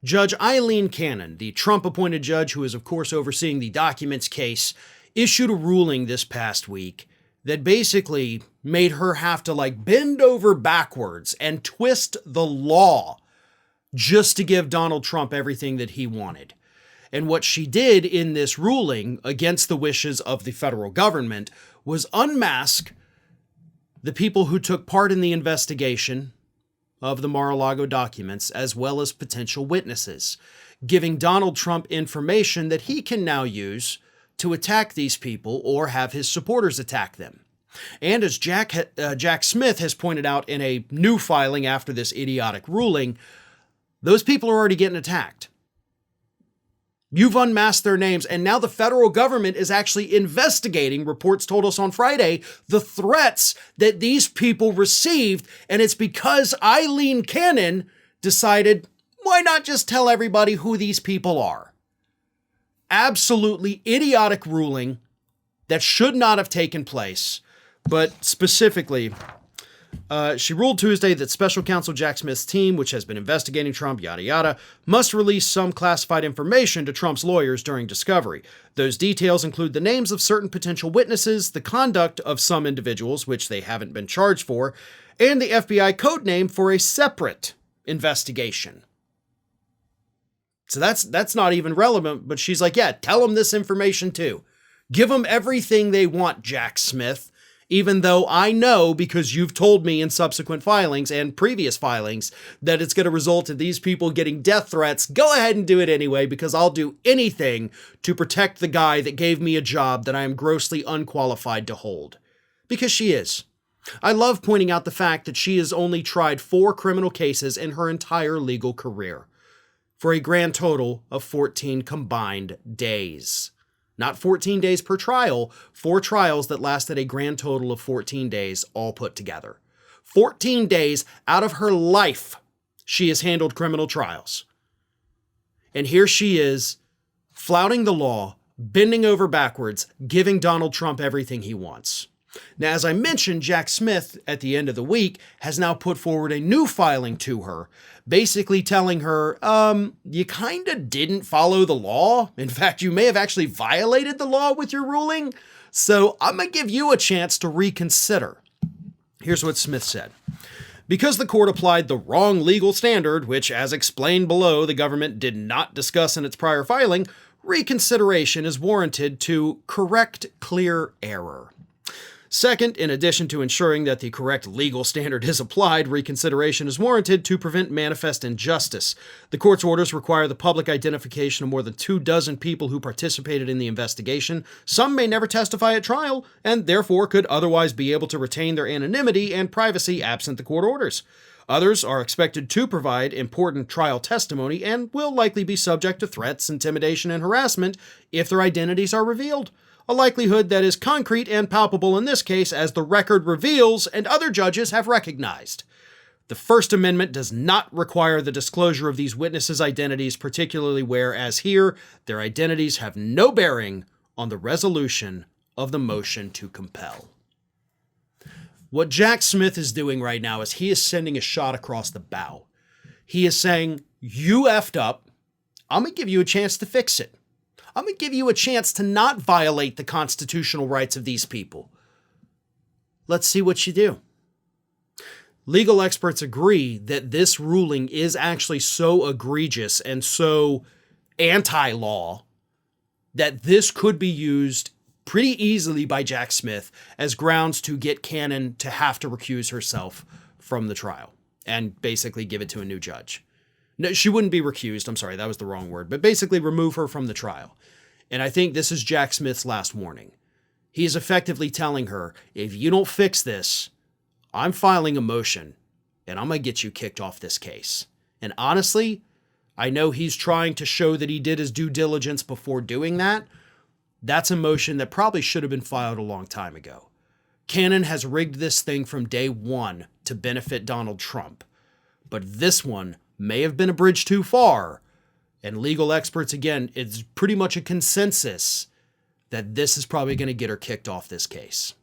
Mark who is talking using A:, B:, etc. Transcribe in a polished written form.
A: Judge Aileen Cannon, the Trump-appointed judge who is, of course, overseeing the documents case, issued a ruling this past week that basically made her have to bend over backwards and twist the law just to give Donald Trump everything that he wanted. And what she did in this ruling, against the wishes of the federal government, was unmask the people who took part in the investigation of the Mar-a-Lago documents, as well as potential witnesses, giving Donald Trump information that he can now use to attack these people or have his supporters attack them. And as Jack Smith has pointed out in a new filing after this idiotic ruling, those people are already getting attacked. You've unmasked their names, and now the federal government is actually investigating, reports told us on Friday, the threats that these people received, and it's because Aileen Cannon decided, why not just tell everybody who these people are? Absolutely idiotic ruling that should not have taken place, but specifically, she ruled Tuesday that special counsel Jack Smith's team, which has been investigating Trump, yada yada, must release some classified information to Trump's lawyers during discovery. Those details include the names of certain potential witnesses, the conduct of some individuals, which they haven't been charged for, and the FBI code name for a separate investigation. So that's not even relevant, but she's like, yeah, tell them this information too. Give them everything they want, Jack Smith. Even though I know, because you've told me in subsequent filings and previous filings, that it's going to result in these people getting death threats, go ahead and do it anyway, because I'll do anything to protect the guy that gave me a job that I am grossly unqualified to hold. Because she is. I love pointing out the fact that she has only tried 4 criminal cases in her entire legal career, for a grand total of 14 combined days. Not 14 days per trial, 4 trials that lasted a grand total of 14 days all put together. 14 days out of her life, she has handled criminal trials. And here she is, flouting the law, bending over backwards, giving Donald Trump everything he wants. Now, as I mentioned, Jack Smith, at the end of the week, has now put forward a new filing to her, basically telling her, you kind of didn't follow the law. In fact, you may have actually violated the law with your ruling. So I'm going to give you a chance to reconsider. Here's what Smith said. Because the court applied the wrong legal standard, which, as explained below, the government did not discuss in its prior filing, reconsideration is warranted to correct clear error. Second, in addition to ensuring that the correct legal standard is applied, reconsideration is warranted to prevent manifest injustice. The court's orders require the public identification of more than 24 people who participated in the investigation. Some may never testify at trial, and therefore could otherwise be able to retain their anonymity and privacy absent the court orders. Others are expected to provide important trial testimony and will likely be subject to threats, intimidation, and harassment if their identities are revealed. A likelihood that is concrete and palpable in this case, as the record reveals and other judges have recognized. The First Amendment does not require the disclosure of these witnesses' identities, particularly where, as here, their identities have no bearing on the resolution of the motion to compel. What Jack Smith is doing right now is he is sending a shot across the bow. He is saying, you effed up. I'm going to give you a chance to fix it. I'm going to give you a chance to not violate the constitutional rights of these people. Let's see what you do. Legal experts agree that this ruling is actually so egregious and so anti-law that this could be used pretty easily by Jack Smith as grounds to get Cannon to have to recuse herself from the trial and basically give it to a new judge. No, she wouldn't be recused. I'm sorry, that was the wrong word, but basically remove her from the trial. And I think this is Jack Smith's last warning. He is effectively telling her, if you don't fix this, I'm filing a motion and I'm going to get you kicked off this case. And honestly, I know he's trying to show that he did his due diligence before doing that. That's a motion that probably should have been filed a long time ago. Cannon has rigged this thing from day one to benefit Donald Trump. But this one may have been a bridge too far. And legal experts, again, it's pretty much a consensus that this is probably going to get her kicked off this case.